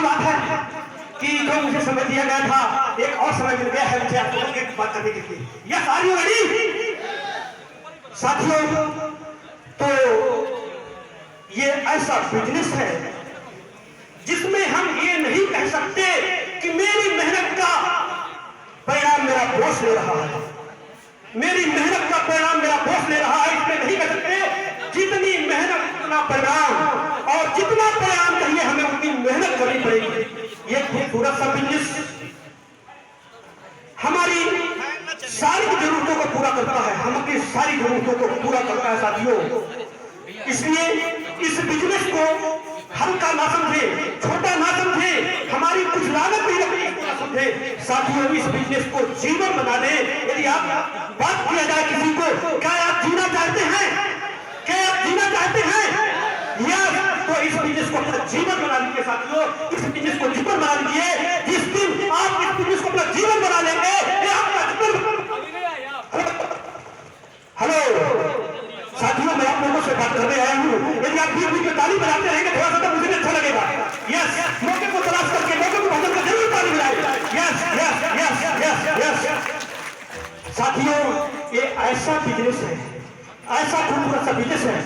बात है कि जो मुझे समय दिया गया था, एक और समय मिल गया है मुझे आप लोगों की बात करने के लिए। यह सारी रेडी साथियों, तो ये ऐसा बिजनेस है जिसमें हम ये नहीं कह सकते कि मेरी मेहनत का परिणाम मेरा बॉस ले रहा है, मेरी मेहनत का परिणाम मेरा बॉस ले रहा है, इसमें नहीं कह सकते। जितनी मेहनत उतना परिणाम, और जितना परिणाम चाहिए हमें उतनी मेहनत करनी पड़ेगी। ये खूबसूरत सा बिजनेस हमारी सारी जरूरतों को पूरा करता है, हमारी सारी जरूरतों को पूरा करता है साथियों। इसलिए इस बिजनेस को हल्का ना समझे, छोटा ना समझे, हमारी कुछ लागत नहीं रखनी ना समझे साथियों। इस बिजनेस को जीवन बना दे। यदि आप बात किया जाए किसी को, क्या आप जीना चाहते हैं, क्या आप जीना चाहते हैं, या तो इस बिजनेस को अपना जीवन बना लीजिए साथियों। इस बिजनेस को जीवन बना लीजिए। जिस दिन आप इस बिजनेस को अपना जीवन बना लेंगे, हेलो साथियों, मैं आप लोगों से बात करने आया हूँ। यदि आप बीच बीच में ताली बजाते रहेंगे थोड़ा सा, तो मुझे अच्छा लगेगा। यस, मौके को तलाश करके मौके को भजन कर जरूर ताली बजाए। Yes yes yes yes yes साथियों, ये ऐसा बिजनेस है, ऐसा खूबसूरत सा बिजनेस है,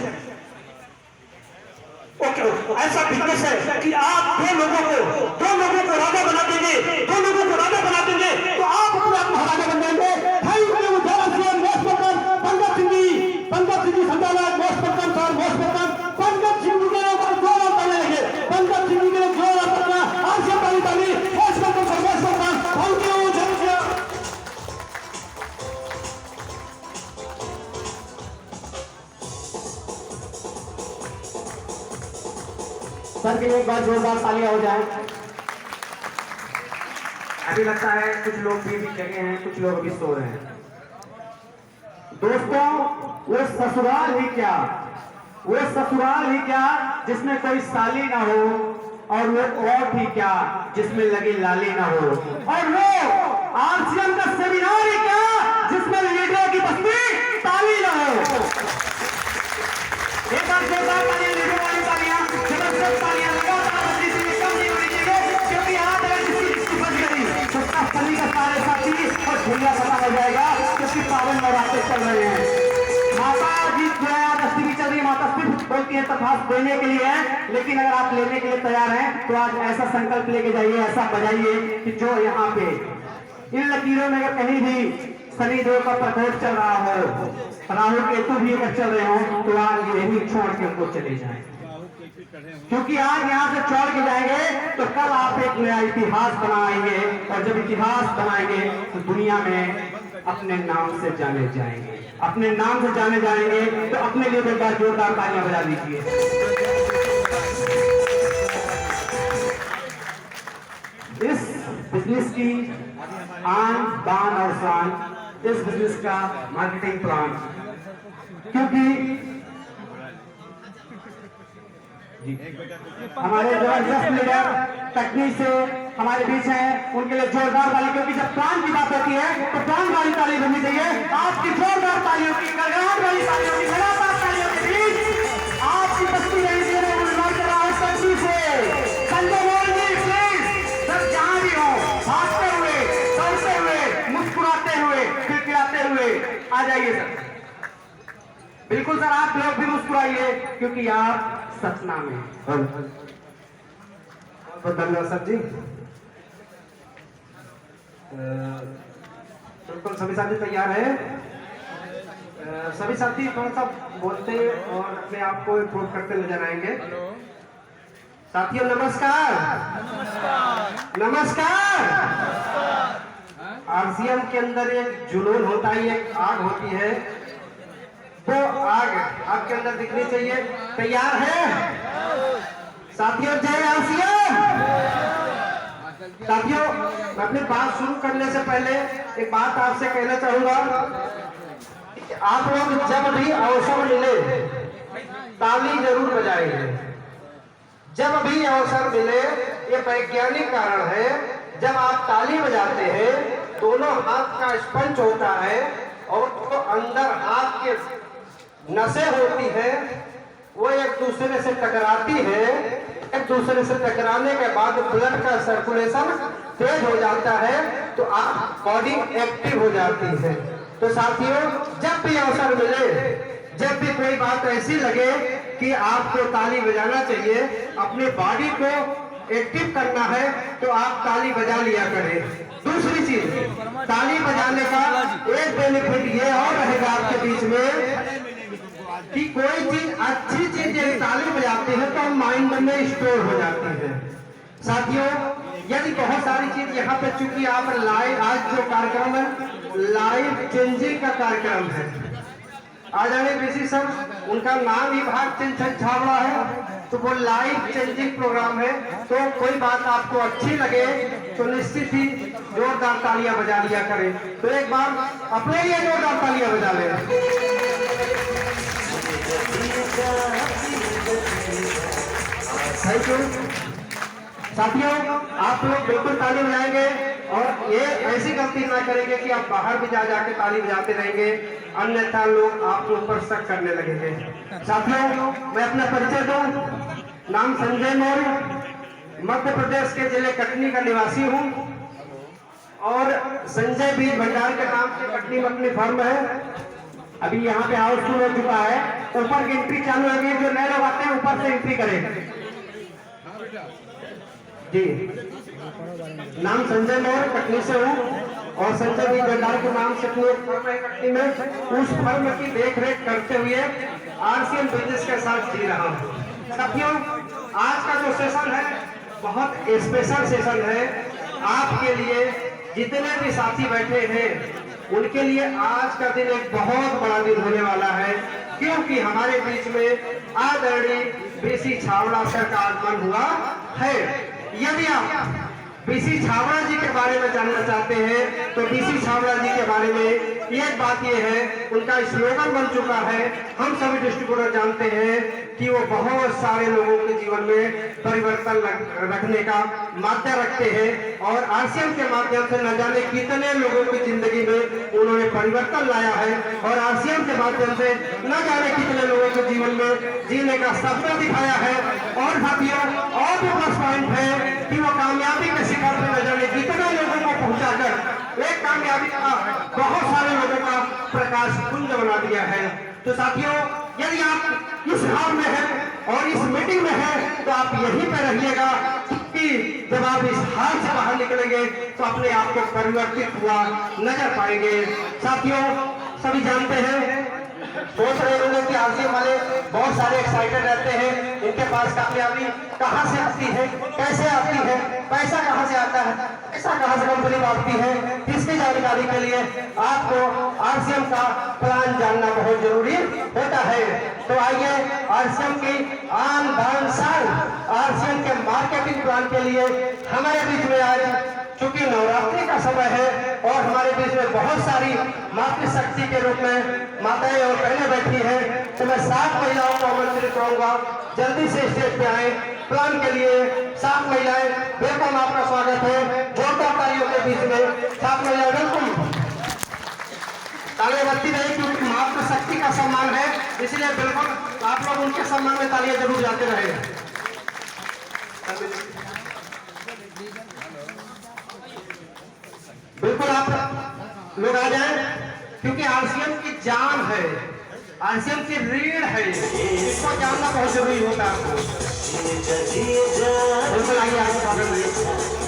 ओके, ऐसा बिजनेस है कि आप दो लोगों को राजा बना देंगे, दो लोगों को राजा बना देंगे, तो आप अपने आप में राजा बन जाएंगे। पंकज सिंह जी संचालक, मोस्टपर्सन सर, मोस्टपर्सन पंकज सिंह जी के ऊपर जोर ताली लगे, पंकज सिंह जी के जोर ताली, आशा ताली ताली, most person sir, most person, thank you, thank you. Sir के लिए एक बार जोरदार तालियां हो जाए। अभी लगता है कुछ लोग भी जगे हैं, कुछ लोग अभी सो रहे हैं। दोस्तों, वो ससुराल ही क्या, वो ससुराल ही क्या जिसमें कोई साली ना हो, और वो और ही क्या जिसमें लगी लाली ना हो, और वो आरसीएम का सेमिनार ही क्या जिसमें लीडरों की बस्ती ताली ना हो। एक बार जोरदार तालियां, लीडरों वाली तालियां, जबरदस्त तालियां लगातार बजनी से कम नहीं होनी चाहिए, क्योंकि आज अगर किसी बज गई तो उसका सभी का सारे साथी और दुनिया खत्म हो जाएगा, क्योंकि पावन नवरात्र चल रहे हैं। माता जी अष्टमी चल रही है, माता सिर्फ बोलती है तथास्थ देने के लिए है, लेकिन अगर आप लेने के लिए तैयार हैं तो आज ऐसा संकल्प लेके जाइए, ऐसा बजाइए कि जो यहाँ पे इन लकीरों में अगर कहीं भी शनिदेव का प्रकोप चल रहा हो, राहु केतु भी अगर चल रहे हो, तो आज यही छोड़ के उनको चले जाएं, क्योंकि आज यहाँ से छोड़ के जाएंगे तो कल आप एक नया इतिहास बनाएंगे, और जब इतिहास बनाएंगे तो दुनिया में अपने नाम से जाने जाएंगे, अपने नाम से जाने जाएंगे। तो अपने लिए एक बार जोरदार तालियां बजा दीजिए। इस बिजनेस की आन बान और शान, इस बिजनेस का मार्केटिंग प्लान, क्योंकि हमारे जबरदस्त लीडर तकनीक से हमारे बीच हैं, उनके लिए जोरदार ताली, क्योंकि जब प्लान की बात होती है तो प्लान वाली ताली बननी चाहिए। आपकी जोरदार तालियों की, गड़गड़ाहट वाली तालियों की, लगातार तालियों के बीच आपकी बस्ती रही से संजय मोहन जी, प्लीज सब जहां भी हो, भागते हुए, दौड़ते हुए, मुस्कुराते हुए, खिलखिलाते हुए आ जाइए सर। बिल्कुल सर, आप लोग भी मुस्कुराइए, क्योंकि आप सपना में। बहुत धन्यवाद सर जी। बिल्कुल सभी साथी तैयार है। सभी साथी थोड़ा सा बोलते और अपने आप को इम्प्रूव करते नजर आएंगे। साथियों नमस्कार, नमस्कार। आरसीएम के अंदर एक जुनून होता है, एक आग होती है, वो आग आपके अंदर दिखनी चाहिए। तैयार है साथियों? जय आरसीएम। साथियों, मैं अपनी बात शुरू करने से पहले एक बात आपसे कहना चाहूंगा। आप लोग जब भी अवसर मिले ताली जरूर बजाएंगे। जब भी अवसर मिले, ये वैज्ञानिक कारण है, जब आप ताली बजाते हैं दोनों हाथ का स्पंज होता है और तो अंदर हाथ के नसें होती है वो एक दूसरे से टकराती है एक दूसरे से टकराने के बाद ब्लड का सर्कुलेशन तेज हो जाता है, तो आप बॉडी एक्टिव हो जाती है। तो साथियों, जब भी अवसर मिले, जब भी कोई बात ऐसी लगे कि आपको ताली बजाना चाहिए, अपनी बॉडी को एक्टिव करना है, तो आप ताली बजा लिया करें। दूसरी चीज, ताली बजाने का एक बेनिफिट ये और रहेगा आपके बीच में कि कोई चीज अच्छी चीज जब ताली बजाते हैं तो माइंड में स्टोर हो जाती है। साथियों, यदि बहुत सारी चीज यहाँ पे, चूंकि आप लाइव, आज जो कार्यक्रम है लाइफ चेंजिंग का कार्यक्रम है। आदरणीय बीसी सर, उनका नाम ही भागचंद छाबड़ा है, तो वो लाइफ चेंजिंग प्रोग्राम है। तो कोई बात आपको अच्छी लगे तो निश्चित ही जोरदार तालियां बजा लिया करें। तो एक बार अपने लिए जोरदार तालियां बजा लें। Thank you. साथियों, आप लोग बिल्कुल ताली बजाएंगे और ये ऐसी गलती ना करेंगे कि आप बाहर भी जाके ताली बजाते रहेंगे, अन्यथा लोग आपके ऊपर शक करने लगेंगे। साथियों, मैं अपना परिचय दूं। नाम संजय मौर्य, मध्य प्रदेश के जिले कटनी का निवासी हूं और संजय बीज भंडार के नाम से कटनी मकनी फर्म है। अभी यहाँ पे हाउसफुल हो चुका है, ऊपर की एंट्री चालू हो गई। जो नए लोग आते हैं ऊपर से एंट्री करें जी। नाम संजय मौर्य, कटनी से हूँ और संजय बीज भंडार के नाम से कटनी में उस फर्म की देखरेख करते हुए आरसीएम बिजनेस के साथ जी रहा हूँ। साथियों, आज का जो सेशन है बहुत स्पेशल सेशन है आपके लिए। जितने भी साथी बैठे हैं उनके लिए आज का दिन एक बहुत बड़ा दिन होने वाला है, क्योंकि हमारे बीच में आदरणीय बीसी छाबड़ा सर का आगमन हुआ है। यदि आप बीसी छाबड़ा जी के बारे में जानना चाहते हैं तो बीसी छाबड़ा जी के बारे में एक बात यह है, उनका स्लोगन बन चुका है। हम सभी डिस्ट्रीब्यूटर जानते हैं कि वो बहुत सारे लोगों के जीवन में परिवर्तन रखने का माध्यम रखते हैं और आरसीएम के माध्यम से न जाने कितने लोगों की जिंदगी में उन्होंने परिवर्तन लाया है और आरसीएम के माध्यम से न जाने कितने लोगों के जीवन में जीने का सपना दिखाया है। और साथियों, और भी प्लस पॉइंट है कि वो कामयाबी के शिखर पर न जाने कितने लोगों को पहुंचाकर एक कामयाबी का बहुत सारे लोगों का प्रकाश पुंज बना दिया है। तो साथियों, यदि आप इस हाल में हैं और इस मीटिंग में हैं तो आप यहीं पर रहिएगा, कि जब आप इस हाल से बाहर निकलेंगे तो अपने आप को परिवर्तित हुआ नजर पाएंगे। साथियों, सभी जानते हैं, सोच रहे होंगे कि आरसीएम वाले बहुत सारे एक्साइटेड रहते हैं, इनके पास कामयाबी कहां से आती है, कैसे आती है, पैसा कहां से आता है, पैसा कहां से कंपनी बांटती है। इसकी जानकारी के लिए आपको आरसीएम का प्लान जानना बहुत जरूरी होता है। तो आइए, आरसीएम की आन बान शान आरसीएम के मार्केटिंग प्लान के लिए हमारे बीच में आज, चूंकि नवरात्रि का समय है और हमारे बीच में बहुत सारी मातृशक्ति के रूप में माताएं और बहनें बैठी हैं, तो मैं 7 महिलाओं को आमंत्रित करूंगा, जल्दी से स्टेज पे आए प्लान के लिए। 7 महिलाएं, वेलकम, आपका स्वागत है जोरदार तालियों के बीच में। 7 महिलाएं वेलकम, तालियां बजती रही, क्योंकि मातृशक्ति का सम्मान है, इसलिए बिल्कुल आप लोग उनके सम्मान में तालियां जरूर जाते रहे। बिल्कुल आप लोग आ जाएं, क्योंकि आरसीएम की जान है, आरसीएम की रीढ़ है, इसको जानना बहुत जरूरी होता है आपको। बिल्कुल आइए, आपको स्वागत है।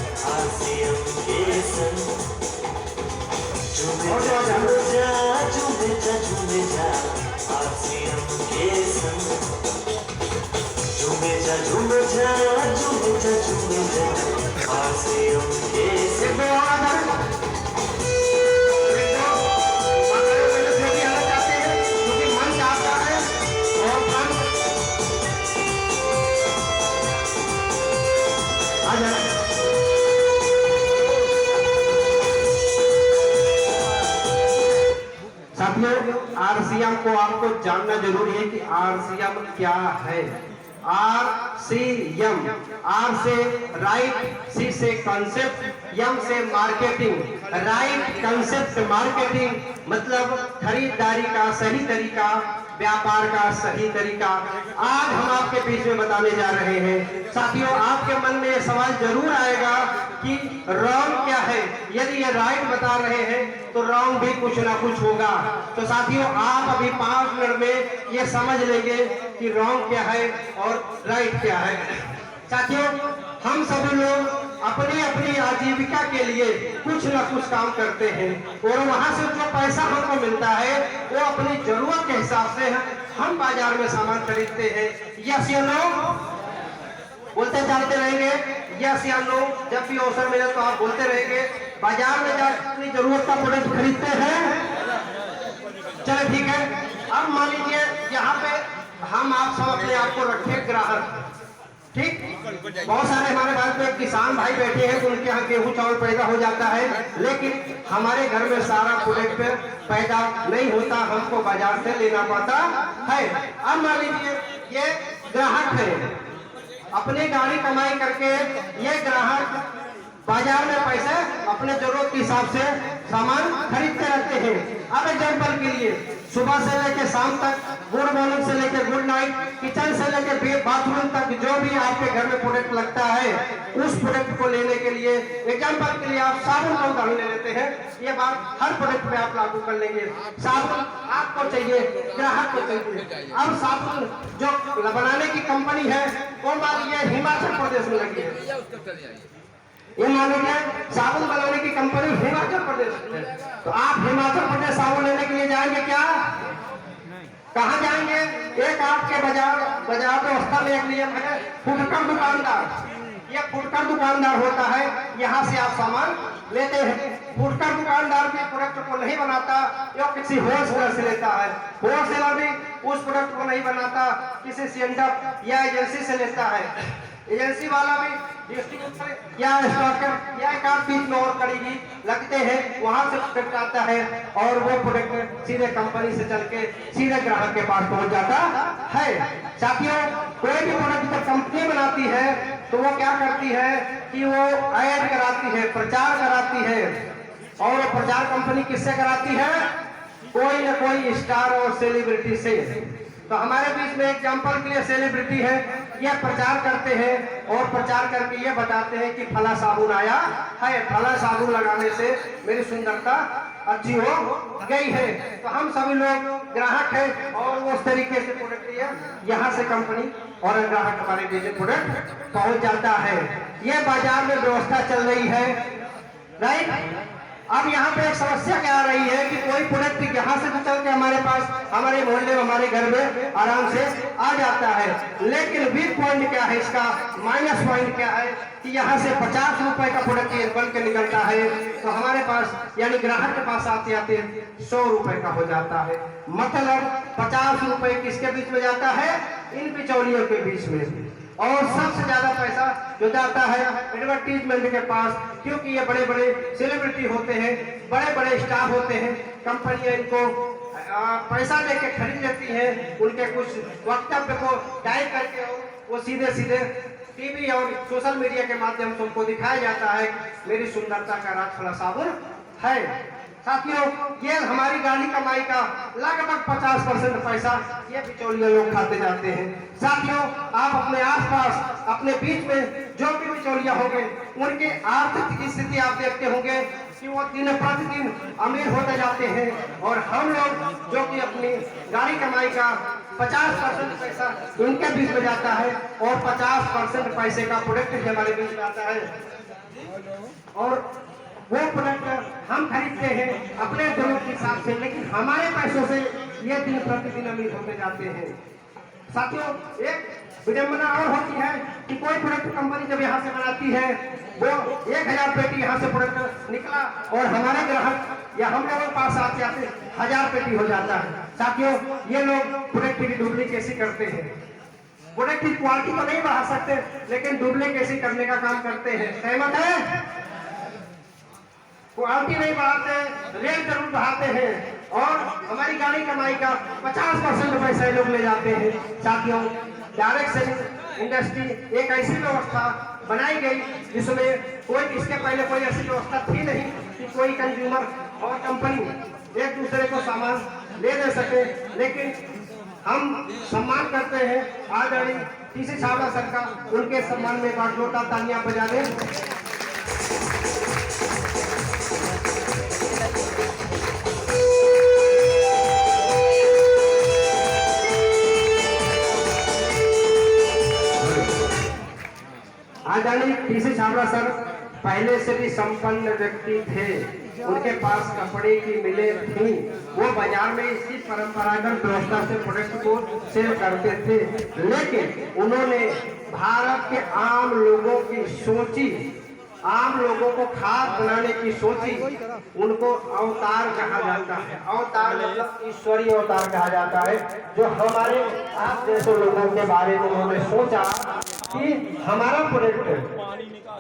आरसीएम को आपको जानना जरूरी है कि आरसीएम क्या है। आरसीएम, आर से राइट, सी से कॉन्सेप्ट, यम से मार्केटिंग, राइट कंसेप्ट मार्केटिंग मतलब खरीदारी का सही तरीका, व्यापार का सही तरीका आज हम आपके बीच में बताने जा रहे हैं। साथियों, आपके मन में यह सवाल जरूर आएगा कि रॉन्ग क्या है। यदि ये राइट बता रहे हैं तो रॉन्ग भी कुछ ना कुछ होगा। तो साथियों, आप अभी 5 मिनट में ये समझ लेंगे कि रॉन्ग क्या है और राइट क्या है। साथियों, हम सभी लोग अपनी अपनी आजीविका के लिए कुछ न कुछ काम करते हैं और वहां से जो पैसा हमको मिलता है वो अपनी जरूरत के हिसाब से हम बाजार में सामान खरीदते हैं। यस या नो बोलते चलते रहेंगे, यस या नो। जब भी अवसर मिले तो आप बोलते रहेंगे। बाजार में जाकर अपनी जरूरत का प्रोडक्ट खरीदते हैं। चलो ठीक है। अब मान लीजिए यहाँ पे हम आप सब अपने आप को रखे ग्राहक, ठीक। बहुत सारे हमारे भारत में किसान भाई बैठे हैं, उनके यहाँ गेहूं चावल पैदा हो जाता है, लेकिन हमारे घर में सारा प्रोडक्ट पैदा नहीं होता, हमको बाजार से लेना पड़ता है। अब मान लीजिए ये ग्राहक है, अपनी गाड़ी कमाई करके ये ग्राहक बाजार में पैसे अपने जरूरत के हिसाब से सामान खरीदते रहते हैं। अब एग्जाम्पल के लिए सुबह से लेकर शाम तक, गुड मॉर्निंग से लेकर गुड नाइट, किचन से लेकर बाथरूम तक जो भी आपके घर में प्रोडक्ट लगता है उस प्रोडक्ट को लेने के लिए, एग्जाम्पल के लिए आप साबुन का उदाहरण ले लेते हैं। ये बात हर प्रोडक्ट पे आप लागू कर लेंगे। साबुन आपको चाहिए, ग्राहक को चाहिए। अब साबुन जो बनाने की कंपनी है वो मान लीजिए हिमाचल प्रदेश में लगी है। ये मान लीजिए साबुन बनाने की कंपनी हिमाचल प्रदेश में, तो आप हिमाचल प्रदेश साबुन लेने के लिए जाएंगे क्या? कहाँ जाएंगे? एक आपके बाजार व्यवस्था में एक नियम है, फुटकर दुकानदार। ये फुटकर दुकानदार होता है, यहाँ से आप सामान लेते हैं। फुटकर दुकानदार भी प्रोडक्ट को नहीं बनाता, यो किसी होलसेलर से लेता है। होलसेलर भी उस प्रोडक्ट को नहीं बनाता, किसी सेंटर या एजेंसी से लेता है। एजेंसी वाला भी डिस्ट्रीब्यूटर या स्टॉकर या एक आध बीच में और करीबी लगते हैं, वहां से प्रोडक्ट आता है और वो प्रोडक्ट सीधे कंपनी से चल के सीधे ग्राहक के पास पहुंच जाता है। साथियों, कोई भी प्रोडक्ट जब कंपनी बनाती है तो वो क्या करती है कि वो ऐड कराती है, प्रचार कराती है। और वो प्रचार कंपनी किससे कराती है? कोई न कोई स्टार और सेलिब्रिटी से। तो हमारे बीच में एग्जाम्पल के लिए सेलिब्रिटी है, ये प्रचार करते हैं और प्रचार करके ये बताते हैं कि फला साबुन आया है, फला साबुन लगाने से मेरी सुंदरता अच्छी हो गई है। तो हम सभी लोग ग्राहक हैं और वो उस तरीके से प्रोडक्ट लिया, यहाँ से कंपनी और ग्राहक हमारे बीच में प्रोडक्ट पहुंच जाता है। ये बाजार में व्यवस्था चल रही है, राइट। अब यहाँ पे एक समस्या क्या आ रही है कि कोई प्रोडक्ट यहाँ से तो चल के हमारे पास, हमारे मोहल्ले में, हमारे घर में आराम से आ जाता है, लेकिन वीक पॉइंट क्या है इसका, माइनस पॉइंट क्या है कि यहाँ से 50 रुपए का प्रोडक्ट बन के निकलता है तो हमारे पास यानी ग्राहक के पास आते आते 100 रुपए का हो जाता है। मतलब 50 रुपए किसके बीच में जाता है? इन बिचौलियों के बीच में। और सबसे ज्यादा पैसा जो जाता है एडवर्टीजमेंट के पास, क्योंकि ये बड़े बड़े सेलिब्रिटी होते हैं, बड़े बड़े स्टार होते हैं, कंपनियां इनको पैसा देके खरीद लेती है, उनके कुछ वक्तव्य को टाइप करके वो सीधे सीधे टीवी और सोशल मीडिया के माध्यम से उनको दिखाया जाता है मेरी सुंदरता का राज फला साबुन है। साथियों, ये हमारी गाड़ी कमाई का लगभग 50% पैसा ये बिचौलिया लोग खाते जाते हैं। साथियों, आप अपने आसपास, अपने बीच में जो भी बिचौलिया होंगे उनकी आर्थिक स्थिति आप देखते होंगे कि वो दिन प्रतिदिन अमीर होते जाते हैं और हम लोग जो कि अपनी गाड़ी कमाई का 50% पैसा उनके बीच में जाता है और 50% पैसे का प्रोडक्ट हमारे बीच में आता है और वो प्रोडक्ट हम खरीदते हैं अपने जरूरत के हिसाब से, लेकिन हमारे पैसों से ये दिन प्रतिदिन अमीर होते जाते हैं। साथियों, एक विडंबना और होती है कि कोई प्रोडक्ट कंपनी जब यहाँ से बनाती है वो 1000 पेटी यहाँ से प्रोडक्ट निकला और हमारे ग्राहक या हम लोगों के पास आते आते 1000 पेटी हो जाता है। साथियों, ये लोग प्रोडक्ट की डुप्लीकेसी करते हैं। प्रोडक्ट की क्वालिटी तो नहीं बढ़ा सकते, लेकिन डुप्लीकेसी करने का काम करते हैं। सहमत है? क्वालिटी नहीं बढ़ाते, रेट जरूर बढ़ाते हैं और हमारी गाड़ी कमाई का 50% पैसा लोग ले जाते हैं। साथियों, डायरेक्ट सेलिंग इंडस्ट्री एक ऐसी व्यवस्था बनाई गई जिसमें कोई इसके पहले कोई ऐसी व्यवस्था थी नहीं कि कोई कंज्यूमर और कंपनी एक दूसरे को सामान ले दे सके। लेकिन हम सम्मान करते हैं आदरणीय टीसी छाबड़ा सर का, उनके सम्मान में एक बार जोरदार तालियां बजा दें। आदरणीय टीसी छाबड़ा सर पहले से भी संपन्न व्यक्ति थे, उनके पास कपड़े की मिलें थी, वो बाजार में इसी परंपरागत व्यवस्था से प्रोडक्ट को सेल करते थे। लेकिन उन्होंने भारत के आम लोगों की सोची, आम लोगों को खाद बनाने की सोची, उनको अवतार कहा जाता है। अवतार मतलब ईश्वरीय अवतार कहा जाता है, जो हमारे आप जैसे लोगों के बारे में उन्होंने सोचा कि हमारा प्रोडक्ट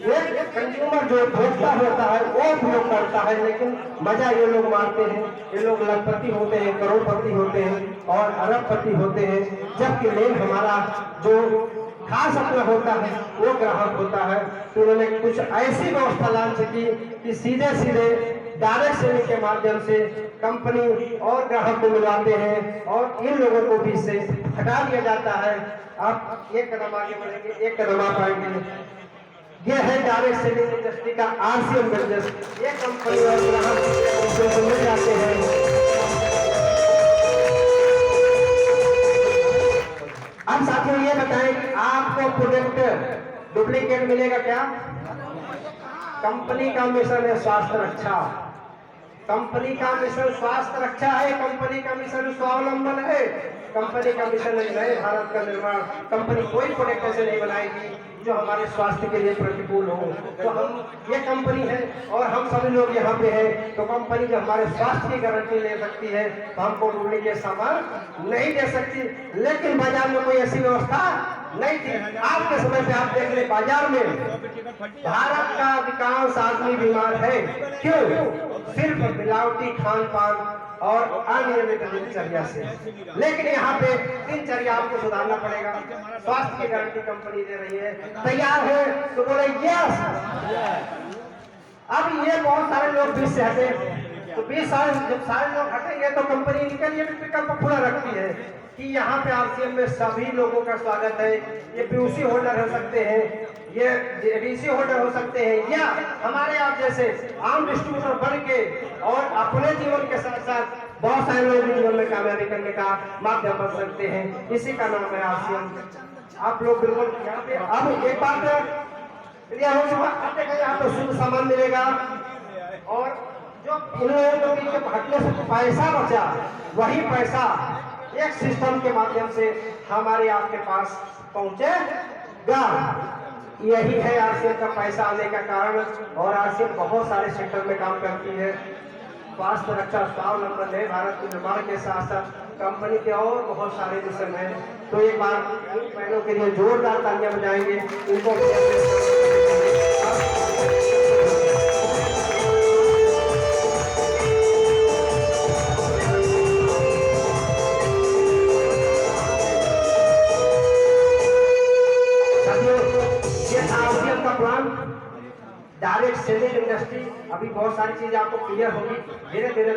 एक कंज्यूमर जो भोक्ता होता है वो उपयोग करता है, लेकिन मजा ये लोग मारते हैं। ये लोग लखपति होते हैं, करोड़पति होते हैं और अरबपति होते हैं, जबकि मेन हमारा जो खास अपना होता है वो ग्राहक होता है। तो उन्होंने कुछ ऐसी व्यवस्था लॉन्च की कि सीधे सीधे डायरेक्ट सेलिंग के माध्यम से कंपनी और ग्राहक को मिलाते हैं और इन लोगों को भी इससे हटा दिया जाता है। आप एक कदम आगे बढ़ेंगे, एक कदम आप आएंगे। ये है डायरेक्ट सेलिंग इंडस्ट्री का आरसीएम बिजनेस। ये कंपनी और ग्राहक मिल जाते हैं। अब साथियों ये बताएं कि आपको प्रोडक्ट डुप्लीकेट मिलेगा क्या? कंपनी का मिशन है स्वास्थ्य रक्षा, कंपनी का मिशन स्वास्थ्य रक्षा है, कंपनी का मिशन स्वावलंबन है, कंपनी का मिशन है नए भारत का निर्माण। कंपनी कोई प्रोडक्ट ऐसे नहीं बनाएगी जो हमारे स्वास्थ्य के लिए प्रतिकूल हो। तो हम ये कंपनी है और हम सभी लोग यहाँ पे हैं, तो कंपनी जो हमारे स्वास्थ्य की गारंटी ले सकती है तो हमको डुप्लीकेट सामान नहीं दे सकती। लेकिन बाजार में कोई ऐसी व्यवस्था नहीं थी। आज के समय पे आप देख ले बाजार में भारत का अधिकांश आदमी बीमार है। क्यों? सिर्फ मिलावटी खान पान और अनियमित दिनचर्या से। लेकिन यहाँ पे दिनचर्या आपको सुधारना पड़ेगा। स्वास्थ्य की गारंटी कंपनी दे रही है। तैयार है तो बोले यस। अब ये बहुत सारे लोग 20 से हटे, तो 20 साल जब सारे लोग हटेंगे तो कंपनी इनके लिए भी विकल्प खुला रखती है कि यहाँ पे आरसीएम में सभी लोगों का स्वागत है। ये पीयूसी होल्डर हो सकते हैं, ये डीसी होल्डर हो सकते हैं, या हमारे आप जैसे आम डिस्ट्रीब्यूटर बन के और अपने जीवन के साथ साथ बहुत सारे लोगों के जीवन में कामयाबी करने का माध्यम बन सकते हैं। इसी का नाम है आरसीएम। आप लोग बिल्कुल यहाँ पे अब एक बात क्लियर हो चुका, यहाँ पे शुद्ध सामान मिलेगा और जो इन लोगों के हटने से पैसा बचा, वही पैसा एक सिस्टम के माध्यम से हमारे आपके पास पहुंचेगा। यही है आरसीएम का पैसा आने का कारण। और आरसीएम बहुत सारे सेक्टर में काम करती है। स्वास्थ्य रक्षा, स्वावलंबन है, भारत के निर्माण के साथ साथ कंपनी के और बहुत सारे मिशन हैं। तो एक बार इन बहनों के लिए जोरदार तालियां बजाएंगे। इनको डायरेक्ट सेलिंग इंडस्ट्री। अभी बहुत सारी चीजें आपको क्लियर होगी, धीरे धीरे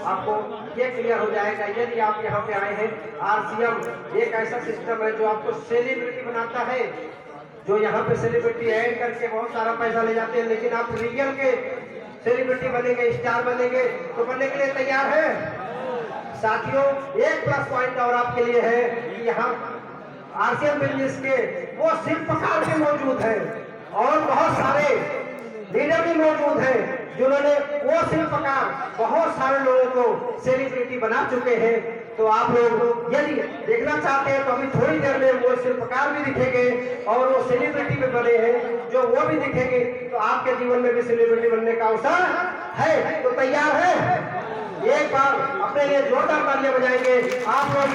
आपको ये क्लियर हो जाएगा। यदि आप यहाँ पे आए हैं, आरसीएम एक ऐसा सिस्टम है जो आपको सेलिब्रिटी बनाता है। जो यहाँ पे सेलिब्रिटी ऐड करके बहुत सारा पैसा ले जाते हैं, लेकिन आप रियल के सेलिब्रिटी बनेंगे, स्टार बनेंगे, तो बनने के लिए तैयार है साथियों। एक प्लस पॉइंट और आपके लिए है कि यहाँ आरसीएम बिजनेस के वो शिल्पकार भी मौजूद है और बहुत सारे लीडर भी मौजूद हैं, जिन्होंने वो शिल्पकार बहुत सारे लोगों को सेलिब्रिटी बना चुके हैं। तो आप लोग यदि देखना चाहते हैं तो अभी थोड़ी देर में वो शिल्पकार भी दिखेंगे और वो सेलिब्रिटी भी बने हैं जो वो भी दिखेंगे। तो आपके जीवन में भी सेलिब्रिटी बनने का अवसर है। तो तैयार है? एक बार अपने लिए जोरदार तालियां बजाएंगे आप लोग।